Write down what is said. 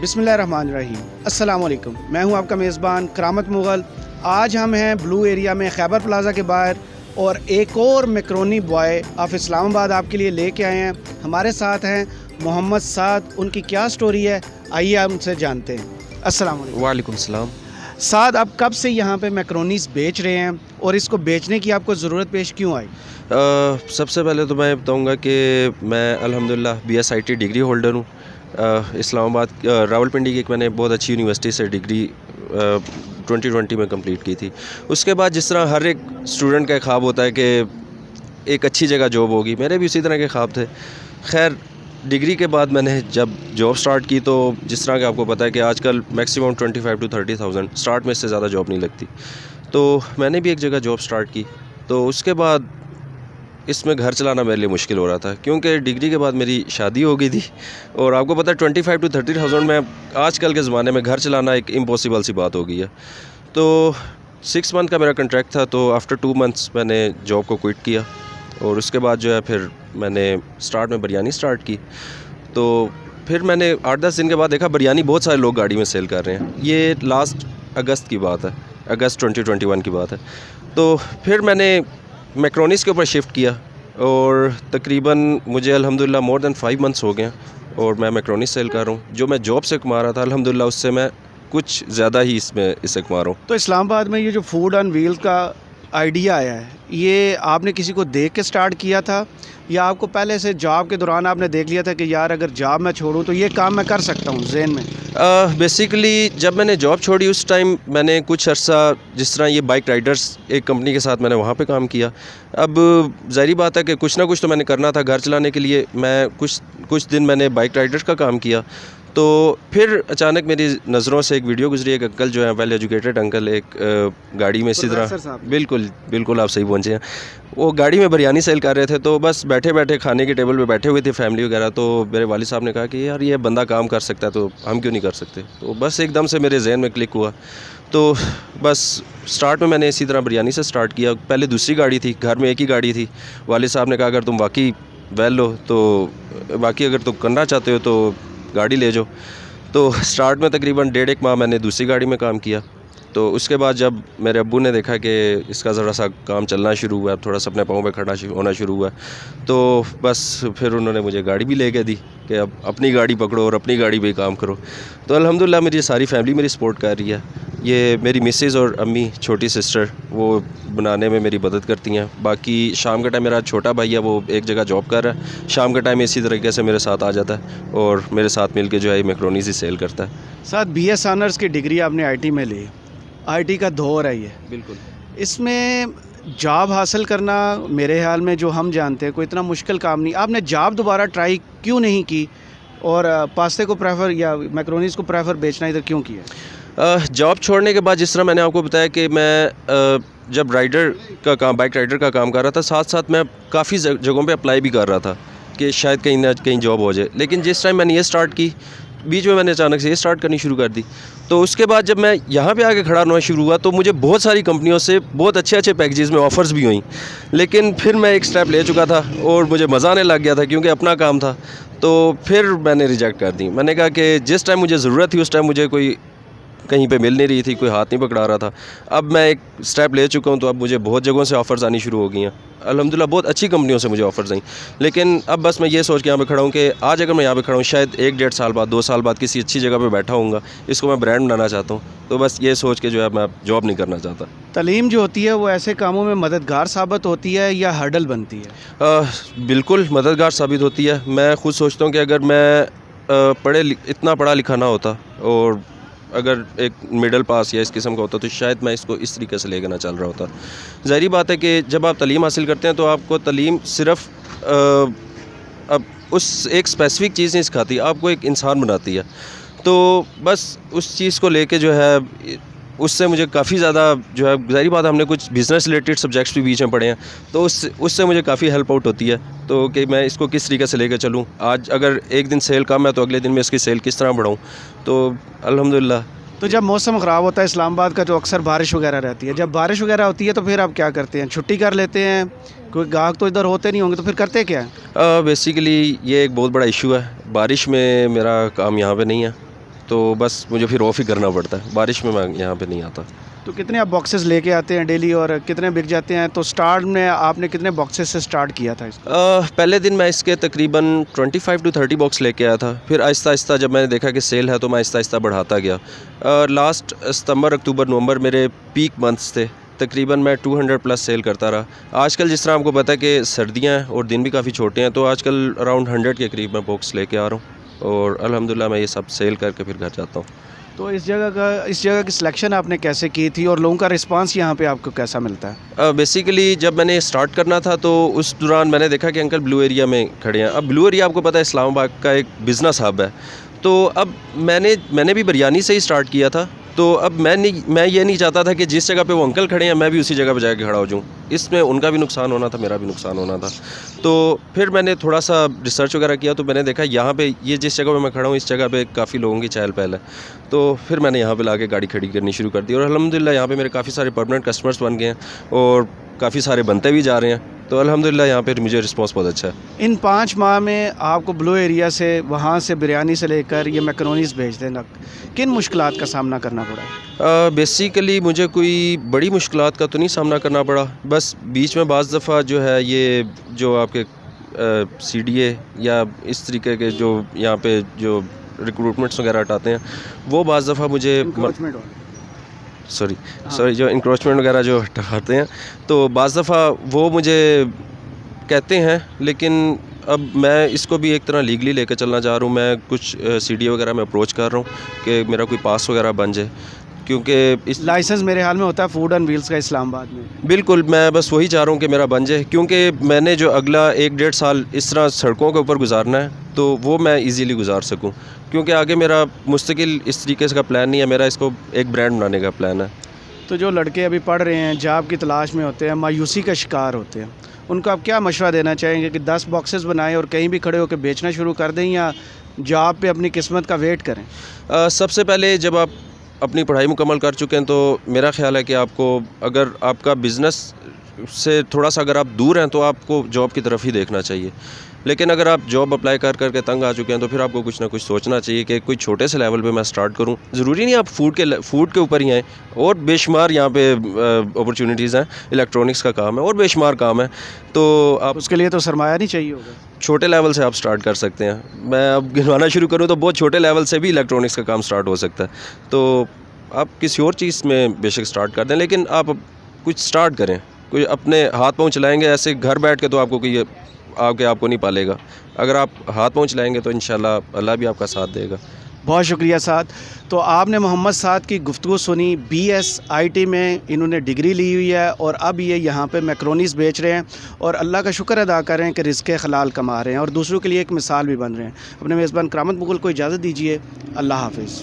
बिस्मिल्लाहिर्रहमानिर्रहीम। अस्सलाम वालेकुम। मैं हूं आपका मेज़बान करामत मुग़ल। आज हम हैं ब्लू एरिया में खैबर प्लाज़ा के बाहर और एक और मैकरोनी बॉय ऑफ इस्लामाबाद आपके लिए लेके आए हैं। हमारे साथ हैं मोहम्मद साद। उनकी क्या स्टोरी है आइए आप उनसे जानते हैं। अस्सलाम वालेकुम। वालेकुम सलाम। साद, आप कब से यहाँ पे मैकरोनीस बेच रहे हैं और इसको बेचने की आपको ज़रूरत पेश क्यों आई? सबसे पहले तो मैं बताऊंगा कि मैं अल्हम्दुलिल्लाह BSIT डिग्री होल्डर हूँ। इस्लामाबाद रावलपिंडी की एक मैंने बहुत अच्छी यूनिवर्सिटी से डिग्री 2020 में कंप्लीट की थी। उसके बाद जिस तरह हर एक स्टूडेंट का ख्वाब होता है कि एक अच्छी जगह जॉब होगी, मेरे भी उसी तरह के ख्वाब थे। खैर डिग्री के बाद मैंने जब जॉब स्टार्ट की तो जिस तरह कि आपको पता है कि आजकल मैक्सिमम 25 to 30,000 स्टार्ट में इससे ज़्यादा जॉब नहीं लगती। तो मैंने भी एक जगह जॉब स्टार्ट की। तो उसके बाद इसमें घर चलाना मेरे लिए मुश्किल हो रहा था क्योंकि डिग्री के बाद मेरी शादी हो गई थी और आपको पता है 25 to 30,000 में आजकल के ज़माने में घर चलाना एक इम्पॉसिबल सी बात हो गई है। तो 6 मंथ का मेरा कॉन्ट्रैक्ट था, तो आफ्टर 2 मंथ्स मैंने जॉब को क्विट किया और उसके बाद जो है फिर मैंने स्टार्ट में बिरयानी स्टार्ट की। तो फिर मैंने 8-10 दिन के बाद देखा बिरयानी बहुत सारे लोग गाड़ी में सेल कर रहे हैं। ये लास्ट अगस्त की बात है, अगस्त 2021 की बात है। तो फिर मैंने मैकरोनीस के ऊपर शिफ्ट किया और तकरीबन मुझे अल्हम्दुलिल्लाह मोर देन 5 मंथ्स हो गए और मैं मैकरोनीस सेल कर रहा हूँ। जो मैं जॉब से कमा रहा था अल्हम्दुलिल्लाह उससे मैं कुछ ज़्यादा ही इससे कमा रहा हूँ। तो इस्लामाबाद में ये जो फूड ऑन व्हील्स का आइडिया आया है, ये आपने किसी को देख के स्टार्ट किया था या आपको पहले से जॉब के दौरान आपने देख लिया था कि यार अगर जॉब मैं छोड़ूं तो ये काम मैं कर सकता हूं ज़हन में? बेसिकली जब मैंने जॉब छोड़ी उस टाइम मैंने कुछ अर्सा जिस तरह ये बाइक राइडर्स एक कंपनी के साथ मैंने वहाँ पे काम किया। अब ज़ाहिर बात है कि कुछ ना कुछ तो मैंने करना था घर चलाने के लिए। मैं कुछ दिन मैंने बाइक राइडर्स का काम किया। तो फिर अचानक मेरी नज़रों से एक वीडियो गुजरी। एक अंकल जो है वेल एजुकेटेड अंकल, एक गाड़ी में इसी तरह बिल्कुल आप सही पहुँचे हैं। वो गाड़ी में बिरयानी सेल कर रहे थे। तो बस बैठे बैठे खाने के टेबल पे बैठे हुए थे फैमिली वगैरह। तो मेरे वालिद साहब ने कहा कि यार ये बंदा काम कर सकता है तो हम क्यों नहीं कर सकते। तो बस एकदम से मेरे जहन में क्लिक हुआ। तो बस स्टार्ट में मैंने इसी तरह बिरयानी से स्टार्ट किया। पहले दूसरी गाड़ी थी, घर में एक ही गाड़ी थी। वालिद साहब ने कहा अगर तुम वाकई वेल हो तो बाकी अगर तुम करना चाहते हो तो गाड़ी ले जाओ। तो स्टार्ट में तकरीबन 1.5 माह मैंने दूसरी गाड़ी में काम किया। तो उसके बाद जब मेरे अब्बू ने देखा कि इसका ज़रा सा काम चलना शुरू हुआ, थोड़ा सा अपने पाँव पे खड़ा होना शुरू हुआ, तो बस फिर उन्होंने मुझे गाड़ी भी लेके दी कि अब अपनी गाड़ी पकड़ो और अपनी गाड़ी पे काम करो। तो अल्हम्दुलिल्लाह मेरी सारी फैमिली मेरी सपोर्ट कर रही है। ये मेरी मिसेज़ और अम्मी छोटी सिस्टर वो बनाने में मेरी मदद करती हैं। बाकी शाम के टाइम मेरा छोटा भाई है, वो एक जगह जॉब कर रहा है। शाम के टाइम इसी तरीके से मेरे साथ आ जाता है और मेरे साथ मिल के जो है मैकरोनीज़ ही सेल करता है। साथ BS ऑनर्स की डिग्री आपने IT में ली। IT का दौर है ये। बिल्कुल। इसमें जॉब हासिल करना मेरे ख्याल में जो हम जानते हैं कोई इतना मुश्किल काम नहीं। आपने जॉब दोबारा ट्राई क्यों नहीं की और पास्ते को प्रेफर या मैकरोनीज़ को प्रेफर बेचना इधर क्यों किया? जॉब छोड़ने के बाद जिस तरह मैंने आपको बताया कि मैं जब राइडर का काम बाइक राइडर का काम कर रहा था, साथ साथ मैं काफ़ी जगहों पे अप्लाई भी कर रहा था कि शायद कहीं ना कहीं जॉब हो जाए। लेकिन जिस टाइम मैंने ये स्टार्ट की, बीच में मैंने अचानक से ये स्टार्ट करनी शुरू कर दी। तो उसके बाद जब मैं यहाँ पे आके खड़ा होना शुरू हुआ तो मुझे बहुत सारी कंपनियों से बहुत अच्छे पैकेजेस में ऑफ़र्स भी हुई। लेकिन फिर मैं एक स्टेप ले चुका था और मुझे मज़ा आने लग गया था क्योंकि अपना काम था। तो फिर मैंने रिजेक्ट कर दी। मैंने कहा कि जिस टाइम मुझे ज़रूरत थी उस टाइम मुझे कोई कहीं पे मिल नहीं रही थी, कोई हाथ नहीं पकड़ा रहा था। अब मैं एक स्टेप ले चुका हूँ तो अब मुझे बहुत जगहों से ऑफ़र्स आनी शुरू हो गई हैं। अल्हम्दुलिल्लाह बहुत अच्छी कंपनियों से मुझे ऑफ़र्स आई। लेकिन अब बस मैं ये सोच के यहाँ पे खड़ा हूँ कि आज अगर मैं यहाँ पे खड़ा हूँ शायद 1-1.5 साल बाद 2 साल बाद किसी अच्छी जगह पे बैठा हूँगा, इसको मैं ब्रांड बनाना चाहता हूँ। तो बस ये सोच के जो है मैं जॉब नहीं करना चाहता। तालीम जो होती है वो ऐसे कामों में मददगार साबित होती है या हर्डल बनती है? बिल्कुल मददगार साबित होती है। मैं ख़ुद सोचता हूँ कि अगर मैं इतना पढ़ा लिखा ना होता और अगर एक मिडिल पास या इस किस्म का होता तो शायद मैं इसको इस तरीके से लेकर ना चल रहा होता। ज़ाहिर बात है कि जब आप तालीम हासिल करते हैं तो आपको तालीम सिर्फ़ अब उस एक स्पेसिफ़िक चीज़ नहीं सिखाती, आपको एक इंसान बनाती है। तो बस उस चीज़ को लेके जो है उससे मुझे काफ़ी ज़्यादा जो है ज़ाहिर बात है हमने कुछ बिज़नेस रिलेटेड सब्जेक्ट्स भी बीच में पढ़े हैं तो उससे मुझे काफ़ी हेल्प आउट होती है। तो कि मैं इसको किस तरीके से लेकर चलूँ, आज अगर एक दिन सेल कम है तो अगले दिन मैं इसकी सेल किस तरह बढ़ाऊँ। तो अल्हम्दुलिल्लाह। तो जब मौसम ख़राब होता है इस्लामाबाद का तो अक्सर बारिश वगैरह रहती है, जब बारिश वगैरह होती है तो फिर आप क्या करते हैं? छुट्टी कर लेते हैं? कोई गाहक तो इधर होते नहीं होंगे तो फिर करते क्या है? बेसिकली ये एक बहुत बड़ा इशू है। बारिश में मेरा काम यहाँ पे नहीं है तो बस मुझे फिर ऑफ ही करना पड़ता है, बारिश में मैं यहाँ पे नहीं आता। तो कितने आप बॉक्सेस लेके आते हैं डेली और कितने बिक जाते हैं? तो स्टार्ट में आपने कितने बॉक्सेस से स्टार्ट किया था इसको? पहले दिन मैं इसके तकरीबन 25 to 30 बॉक्स लेके आया था, फिर आहिस्ता आहिस्ता जब मैंने देखा कि सेल है तो मैं आहिस्ता आहिस्ता बढ़ाता गया। लास्ट सितंबर, अक्टूबर, नवंबर मेरे पीक मंथ्स थे, तकरीबन मैं 200 प्लस सेल करता रहा। आजकल जिस तरह आपको पता है कि सर्दियाँ हैं और दिन भी काफ़ी छोटे हैं, तो आजकल अराउंड 100 के करीब मैं बॉक्स लेके आ रहा हूँ और अल्हम्दुलिल्लाह मैं ये सब सेल करके फिर घर जाता हूँ। तो इस जगह की सिलेक्शन आपने कैसे की थी और लोगों का रिस्पांस यहाँ पे आपको कैसा मिलता है? बेसिकली जब मैंने स्टार्ट करना था तो उस दौरान मैंने देखा कि अंकल ब्लू एरिया में खड़े हैं। अब ब्लू एरिया आपको पता है इस्लामाबाद का एक बिज़नेस हब है, तो अब मैंने भी बिरयानी से ही स्टार्ट किया था। तो अब मैं ये नहीं चाहता था कि जिस जगह पे वो अंकल खड़े हैं मैं भी उसी जगह पे जाके खड़ा हो जाऊँ, इसमें उनका भी नुकसान होना था, मेरा भी नुकसान होना था। तो फिर मैंने थोड़ा सा रिसर्च वगैरह किया, तो मैंने देखा यहाँ पे ये जिस जगह पे मैं खड़ा हूँ इस जगह पे काफ़ी लोगों की चहल पहल है, तो फिर मैंने यहाँ पे लाके गाड़ी खड़ी करनी शुरू कर दी और अल्हम्दुलिल्लाह यहाँ पे मेरे काफ़ी सारे परमानेंट कस्टमर्स बन गए हैं और काफ़ी सारे बनते भी जा रहे हैं, तो अल्हम्दुलिल्लाह यहाँ पे मुझे रिस्पांस बहुत अच्छा है। इन 5 माह में आपको ब्लू एरिया से, वहाँ से बिरयानी से लेकर ये मैक्रोनीस भेजते तक किन मुश्किलात का सामना करना पड़ा? बेसिकली मुझे कोई बड़ी मुश्किलात का तो नहीं सामना करना पड़ा, बस बीच में बाज़ दफ़ा जो है ये जो आपके CDA या इस तरीके के जो यहाँ पे जो रिक्रूटमेंट्स वगैरह हटाते हैं वो बाज़ दफ़ा मुझे सॉरी जो इंक्रोचमेंट वगैरह जो हटाते हैं, तो बाज़ दफ़ा वो मुझे कहते हैं, लेकिन अब मैं इसको भी एक तरह लीगली लेकर चलना चाह रहा हूँ। मैं कुछ CDA वगैरह में अप्रोच कर रहा हूँ कि मेरा कोई पास वगैरह बन जाए, क्योंकि इस लाइसेंस मेरे हाल में होता है फूड एंड व्हील्स का इस्लामाबाद में। बिल्कुल, मैं बस वही चाह रहा हूँ कि मेरा बन जाए, क्योंकि मैंने जो अगला 1-1.5 साल इस तरह सड़कों के ऊपर गुजारना है तो वो मैं इजीली गुजार सकूँ, क्योंकि आगे मेरा मुस्तकिल इस तरीके का प्लान नहीं है, मेरा इसको एक ब्रांड बनाने का प्लान है। तो जो लड़के अभी पढ़ रहे हैं, जॉब की तलाश में होते हैं, मायूसी का शिकार होते हैं, उनको आप क्या मशवरा देना चाहेंगे कि 10 बॉक्सेस बनाएं और कहीं भी खड़े होकर बेचना शुरू कर दें या जॉब पे अपनी किस्मत का वेट करें? सबसे पहले जब आप अपनी पढ़ाई मुकम्मल कर चुके हैं तो मेरा ख़्याल है कि आपको, अगर आपका बिज़नेस से थोड़ा सा अगर आप दूर हैं तो आपको जॉब की तरफ ही देखना चाहिए। लेकिन अगर आप जॉब अप्लाई कर करके तंग आ चुके हैं तो फिर आपको कुछ ना कुछ सोचना चाहिए कि कोई छोटे से लेवल पे मैं स्टार्ट करूं। ज़रूरी नहीं आप फूड के ऊपर ही आएँ, और बेशुमार यहाँ पे अपॉर्चुनिटीज़ हैं, इलेक्ट्रॉनिक्स का काम है और बेशुमार काम है, तो आप उसके लिए तो सरमाया नहीं चाहिए होगा। छोटे लेवल से आप स्टार्ट कर सकते हैं। मैं अब गिनवाना शुरू करूँ तो बहुत छोटे लेवल से भी इलेक्ट्रॉनिक्स का काम स्टार्ट हो सकता है, तो आप किसी और चीज़ में बेशक स्टार्ट कर दें, लेकिन आप कुछ स्टार्ट करें। कोई अपने हाथ पाँव चलाएँगे ऐसे घर बैठ के तो आपको कोई आपको नहीं पालेगा। अगर आप हाथ पाँव चलाएँगे तो इंशाल्लाह अल्लाह भी आपका साथ देगा। बहुत शुक्रिया साद। तो आपने मोहम्मद साद की गुफ्तगू सुनी। BSIT में इन्होंने डिग्री ली हुई है और अब ये यहाँ पे मैक्रोनीस बेच रहे हैं और अल्लाह का शुक्र अदा कर रहे हैं कि रिज़्क़ हलाल कमा रहे हैं और दूसरों के लिए एक मिसाल भी बन रहे हैं। अपने मेज़बान करामत मुग़ल को इजाज़त दीजिए। अल्लाह हाफ़िज़।